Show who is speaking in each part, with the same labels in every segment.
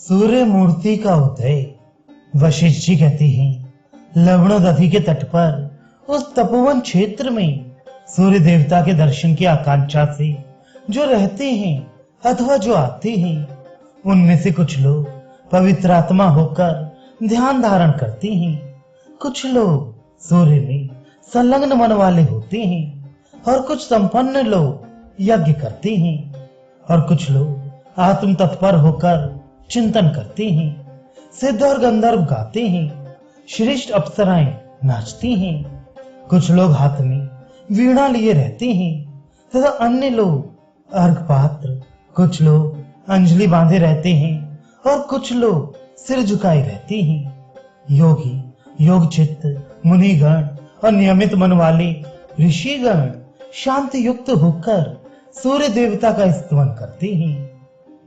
Speaker 1: सूर्य मूर्ति का उदय। वशिष्ठ जी कहते हैं लवण नदी के तट पर उस तपोवन क्षेत्र में सूर्य देवता के दर्शन की आकांक्षा से जो रहते हैं अथवा जो आते हैं, उनमें से कुछ लोग पवित्र आत्मा होकर ध्यान धारण करते हैं, कुछ लोग सूर्य में संलग्न मन वाले होते हैं और कुछ संपन्न लोग यज्ञ करते हैं और कुछ लोग आत्म तत्पर होकर चिंतन करते हैं। सिद्ध और गंधर्व गाते हैं, श्रेष्ठ अप्सराएं नाचती हैं, कुछ लोग हाथ में वीणा लिए रहते हैं तथा अन्य लोग अर्घ पात्र, कुछ लोग अंजलि बांधे रहते हैं और कुछ लोग सिर झुकाए रहते हैं। योगी, योग चित्त, मुनिगण और नियमित मन वाले ऋषिगण शांति युक्त होकर सूर्य देवता का स्तवन करते हैं।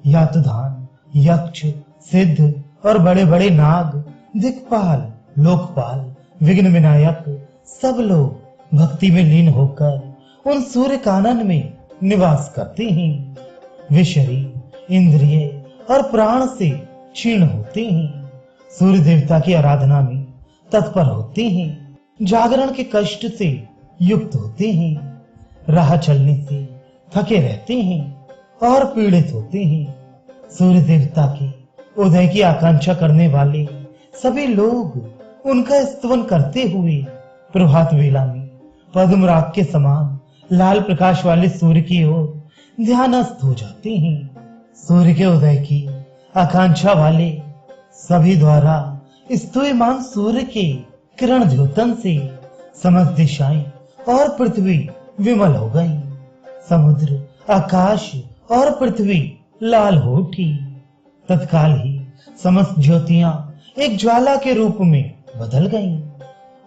Speaker 1: या तो दान, यक्ष, सिद्ध और बड़े बड़े नाग, दिक्पाल, लोकपाल, विघ्न विनायक सब लोग भक्ति में लीन होकर उन सूर्य कानन में निवास करते हैं। वे शरीर, इंद्रिय और प्राण से क्षीण होते हैं, सूर्य देवता की आराधना में तत्पर होते हैं, जागरण के कष्ट से युक्त होते हैं, राह चलने से थके रहते हैं और पीड़ित होते हैं। सूर्य देवता के उदय की आकांक्षा करने वाले सभी लोग उनका स्तवन करते हुए प्रभात वेला में पद्म राग के समान लाल प्रकाश वाले सूर्य की ओर ध्यानस्थ हो जाते हैं। सूर्य के उदय की आकांक्षा वाले सभी द्वारा स्तूयमान सूर्य के किरण द्योतन से समस्त दिशाएं और पृथ्वी विमल हो गई। समुद्र, आकाश और पृथ्वी लाल हो उठी। तत्काल ही समस्त ज्योतियां एक ज्वाला के रूप में बदल गईं।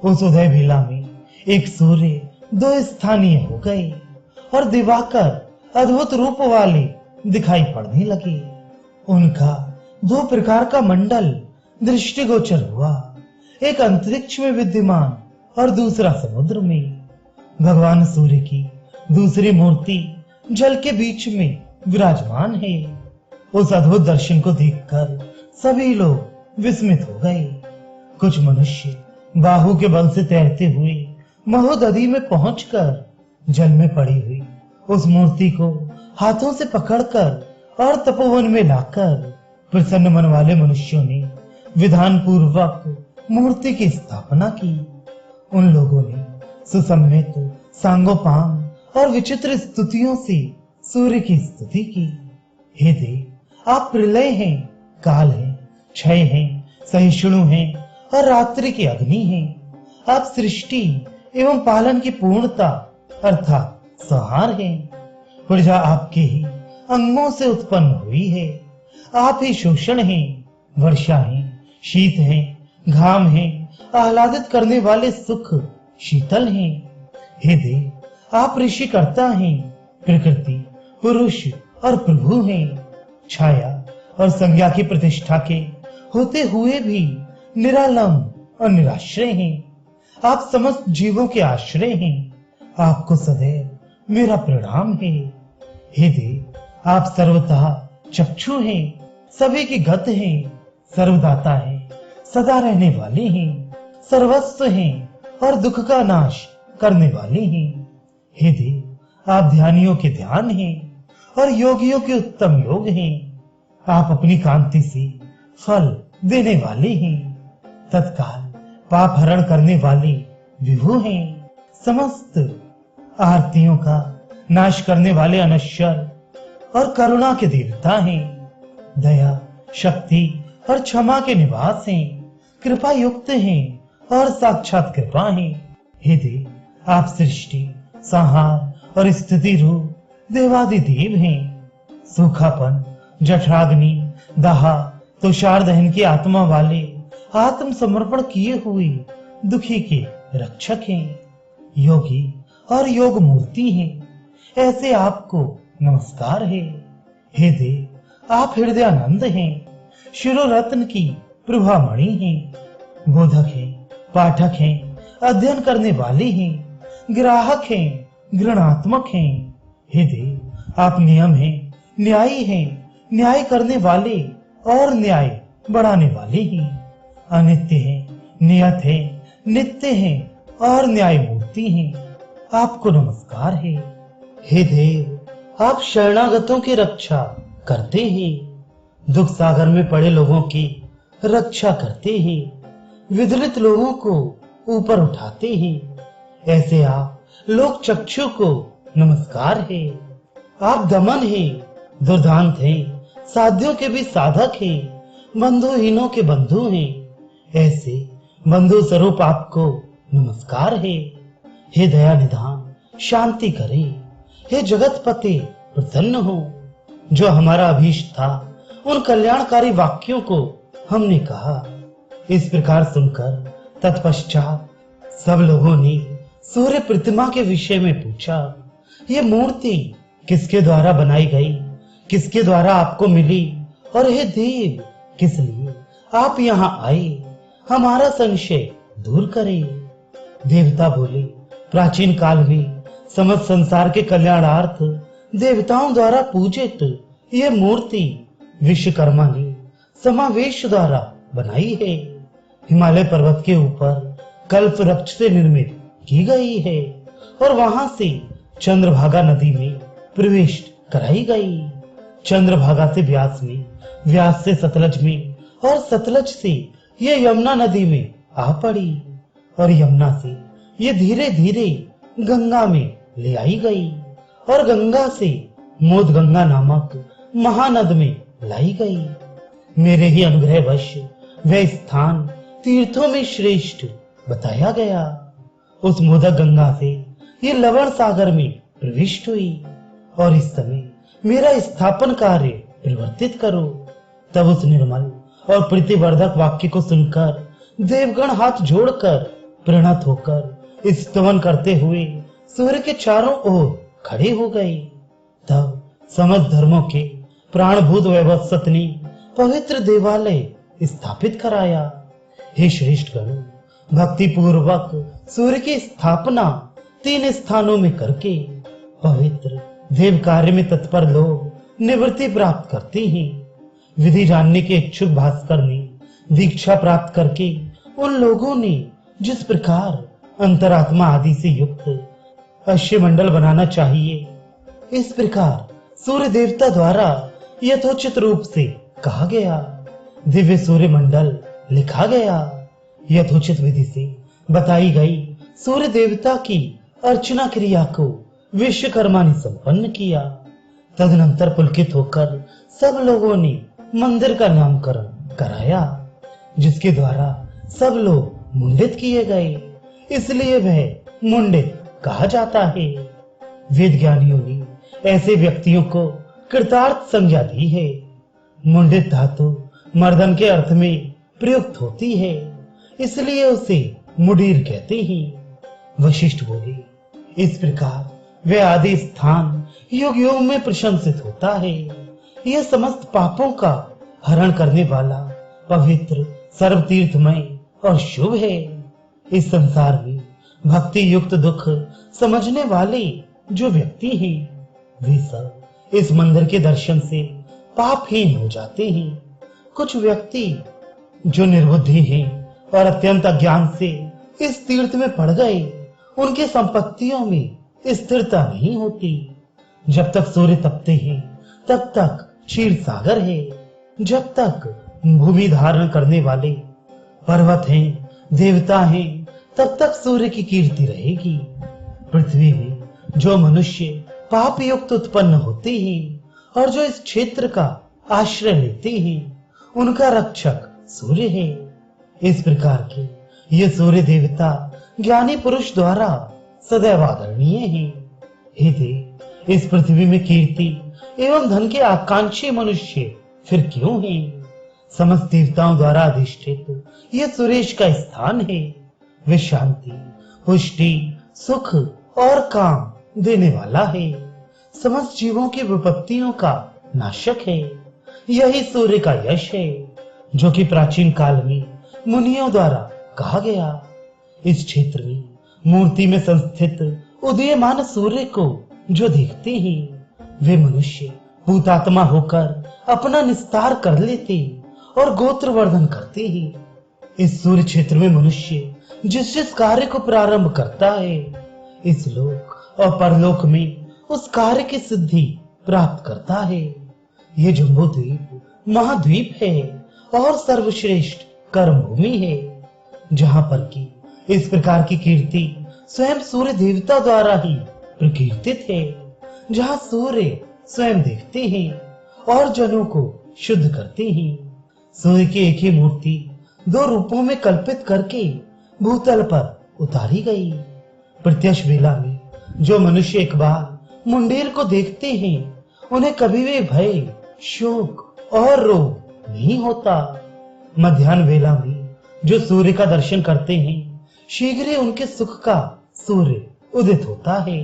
Speaker 1: उस उदय बेला में एक सूर्य दो स्थानीय हो गए और दिवाकर अद्भुत रूप वाले दिखाई पड़ने लगे। उनका दो प्रकार का मंडल दृष्टिगोचर हुआ, एक अंतरिक्ष में विद्यमान और दूसरा समुद्र में। भगवान सूर्य की दूसरी मूर्ति जल के बीच में विराजमान है। उस अद्भुत दर्शन को देखकर सभी लोग विस्मित हो गए। कुछ मनुष्य बाहु के बल से तैरते हुए महोदधि में पहुंचकर जल में पड़ी हुई उस मूर्ति को हाथों से पकड़कर और तपोवन में लाकर प्रसन्न मन वाले मनुष्यों ने विधान पूर्वक मूर्ति की स्थापना की। उन लोगों ने सुसम्मित, सांगोपांग और विचित्र स्तुतियों से सूर्य की स्तुति की। हे देव, आप प्रलय हैं, काल हैं, क्षय हैं, सहिष्णु हैं और रात्रि की अग्नि हैं। आप सृष्टि एवं पालन की पूर्णता अर्थात संहार हैं। प्रजा आपके ही अंगों से उत्पन्न हुई है। आप ही शोषण हैं, वर्षा हैं, शीत हैं, घाम हैं, आह्लादित करने वाले सुख शीतल हैं। हे देव, आप ऋषि कर्ता हैं, प्रकृति, पुरुष और प्रभु हैं। छाया और संज्ञा की प्रतिष्ठा के होते हुए भी निरालंब और निराश्रय हैं। आप समस्त जीवों के आश्रय हैं। आपको सदैव मेरा प्रणाम है। हे देव, आप सर्वतः चक्षु हैं, सभी की गत हैं, सर्वदाता हैं, सदा रहने वाले हैं, सर्वस्व हैं और दुख का नाश करने वाले हैं। हे देव, आप ध्यानियों के ध्यान हैं और योगियों के उत्तम योग हैं। आप अपनी कांति से फल देने वाले हैं। तत्काल पाप हरण करने वाले विभु हैं। समस्त आरतियों का नाश करने वाले अनश्वर और करुणा के देवता हैं। दया, शक्ति और क्षमा के निवास हैं। कृपा युक्त हैं और साक्षात कृपा हैं। हे देव, आप सृष्टि, संहार और स्थिति रूप देवादिदेव हैं। सूखापन, जठराग्नि, दाह, तुषार दहन की आत्मा वाले आत्म समर्पण किए हुए दुखी के रक्षक हैं। योगी और योग मूर्ति हैं। ऐसे आपको नमस्कार है। हे देव, आप हृदयानंद हैं, शिरोरत्न की प्रभामणि हैं, बोधक हैं, पाठक हैं, अध्ययन करने वाले हैं, ग्राहक हैं, गृणात्मक हैं। हे देव, आप नियम हैं, न्यायी हैं, न्याय करने वाले और न्याय बढ़ाने वाले ही। अनित्य है, नियत है, नित्य है और न्याय मूर्ति हैं। आपको नमस्कार है। हे देव, आप शरणागतों की रक्षा करते हैं, दुख सागर में पड़े लोगों की रक्षा करते हैं, विदलित लोगों को ऊपर उठाते हैं। ऐसे आप लोक चक्षु को नमस्कार है। आप दमन है, दुर्दांत है, साध्यों के भी साधक हैं, बंधुहीनों के बंधु हैं। ऐसे बंधु स्वरूप आपको नमस्कार है। हे दया निधान शांति करे, हे जगतपते प्रसन्न हो। जो हमारा अभीष्ट था उन कल्याणकारी वाक्यों को हमने कहा। इस प्रकार सुनकर तत्पश्चात सब लोगों ने सूर्य प्रतिमा के विषय में पूछा। ये मूर्ति किसके द्वारा बनाई गई, किसके द्वारा आपको मिली, और हे देव, किस लिए आप यहाँ आए, हमारा संशय दूर करें। देवता बोले, प्राचीन काल में समस्त संसार के कल्याणार्थ देवताओं द्वारा पूजित ये मूर्ति विश्वकर्मा ने समावेश द्वारा बनाई है। हिमालय पर्वत के ऊपर कल्प वृक्ष से निर्मित की गई है और वहां से चंद्रभागा नदी में प्रवेश कराई गई। चंद्रभागा से व्यास में, व्यास से सतलज में और सतलज से ये यमुना नदी में आ पड़ी और यमुना से ये धीरे धीरे गंगा में ले आई गई और गंगा से मोद गंगा नामक महानद में लाई गई। मेरे ही अनुग्रहवश वह स्थान तीर्थों में श्रेष्ठ बताया गया। उस मोदक गंगा से ये लवण सागर में प्रविष्ट हुई और इस समय मेरा स्थापन कार्य परिवर्तित करो। तब उस निर्मल और प्रीतिवर्धक वाक्य को सुनकर देवगण हाथ जोड़कर प्रणत होकर स्तवन करते हुए सूर्य के चारों ओर खड़े हो गए। तब समस्त धर्मों के प्राणभूत वैवस्वत ने पवित्र देवालय स्थापित कराया। हे श्रेष्ठ गण, भक्ति पूर्वक सूर्य की स्थापना 3 स्थानों में करके पवित्र देव कार्य में तत्पर लोग निवृत्ति प्राप्त करते हैं। विधि जानने के इच्छुक भास्कर ने दीक्षा प्राप्त करके उन लोगों ने जिस प्रकार अंतरात्मा आदि से युक्त अश्वमंडल बनाना चाहिए, इस प्रकार सूर्य देवता द्वारा यथोचित रूप से कहा गया। दिव्य सूर्य मंडल लिखा गया। यथोचित विधि से बताई गई सूर्य देवता की अर्चना क्रिया को विश्वकर्मा ने संपन्न किया। तदनंतर पुलकित होकर सब लोगों ने मंदिर का नामकरण कराया, जिसके द्वारा सब लोग मुंडित किए गए, इसलिए वह मुंडित कहा जाता है। वेद ज्ञानियों ने ऐसे व्यक्तियों को कृतार्थ संज्ञा दी है। मुंडित धातु मर्दन के अर्थ में प्रयुक्त होती है, इसलिए उसे मुडीर कहते हैं। वशिष्ठ बोले, इस प्रकार वह आदि स्थान युग युग में प्रशंसित होता है। यह समस्त पापों का हरण करने वाला पवित्र सर्वतीर्थमय और शुभ है। इस संसार में भक्ति युक्त दुख समझने वाले जो व्यक्ति हैं, वे सब इस मंदिर के दर्शन से पापहीन हो जाते हैं। कुछ व्यक्ति जो निर्बुद्धि हैं और अत्यंत अज्ञान से इस तीर्थ में पड़ गए, उनके संपत्तियों में स्थिरता नहीं होती। जब तक सूर्य तपते हैं तब तक क्षीर सागर है, जब तक भूमि धारण करने वाले पर्वत हैं, देवता हैं, तब तक सूर्य की कीर्ति रहेगी। पृथ्वी में जो मनुष्य पाप युक्त उत्पन्न होते हैं और जो इस क्षेत्र का आश्रय लेते हैं, उनका रक्षक सूर्य है। इस प्रकार के ये सूर्य देवता ज्ञानी पुरुष द्वारा सदैव आदरणीय है। हे देव, इस पृथ्वी में कीर्ति एवं धन के आकांक्षी मनुष्य फिर क्यों हैं? समस्त देवताओं द्वारा अधिष्ठित यह सुरेश का स्थान है। वे शांति, पुष्टि, सुख और काम देने वाला है। समस्त जीवों की विपत्तियों का नाशक है। यही सूर्य का यश है, जो कि प्राचीन काल में मुनियों द्वारा कहा गया। इस क्षेत्र में मूर्ति में संस्थित उदीयमान सूर्य को जो देखते हैं, वे मनुष्य भूतात्मा होकर अपना निस्तार कर लेते और गोत्रवर्धन करते हैं। इस सूर्य क्षेत्र में मनुष्य जिस जिस कार्य को प्रारंभ करता है, इस लोक और परलोक में उस कार्य की सिद्धि प्राप्त करता है। ये जम्बू द्वीप महाद्वीप है और सर्वश्रेष्ठ कर्म भूमि है, जहां पर की इस प्रकार की कीर्ति स्वयं सूर्य देवता द्वारा ही प्रकीर्तित है, जहां सूर्य स्वयं देखते हैं और जनों को शुद्ध करते हैं। सूर्य की एक ही मूर्ति दो रूपों में कल्पित करके भूतल पर उतारी गई। प्रत्यक्ष बेला में जो मनुष्य एक बार मुंडेर को देखते हैं, उन्हें कभी भी भय, शोक और रोग नहीं होता। मध्याह्न वेला में जो सूर्य का दर्शन करते हैं, शीघ्र ही उनके सुख का सूर्य उदित होता है।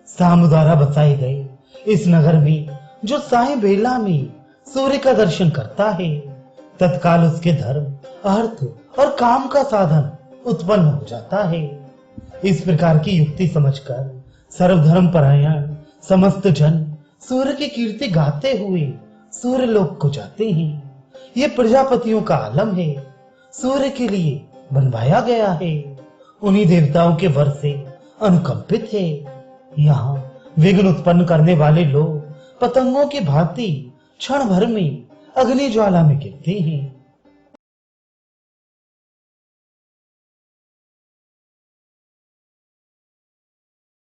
Speaker 1: साम द्वारा बसाए गए इस नगर में जो साय बेला में सूर्य का दर्शन करता है, तत्काल उसके धर्म, अर्थ और काम का साधन उत्पन्न हो जाता है। इस प्रकार की युक्ति समझकर सर्वधर्म परायण समस्त जन सूर्य की कीर्ति गाते हुए सूर्य लोक को जाते हैं। ये प्रजापतियों का आलम है, सूर्य के लिए बनवाया गया है, उन्हीं देवताओं के वर से अनुकंपित है। यहाँ विघ्न उत्पन्न करने वाले लोग पतंगों की भांति क्षण भर में अग्नि ज्वाला में गिरते हैं।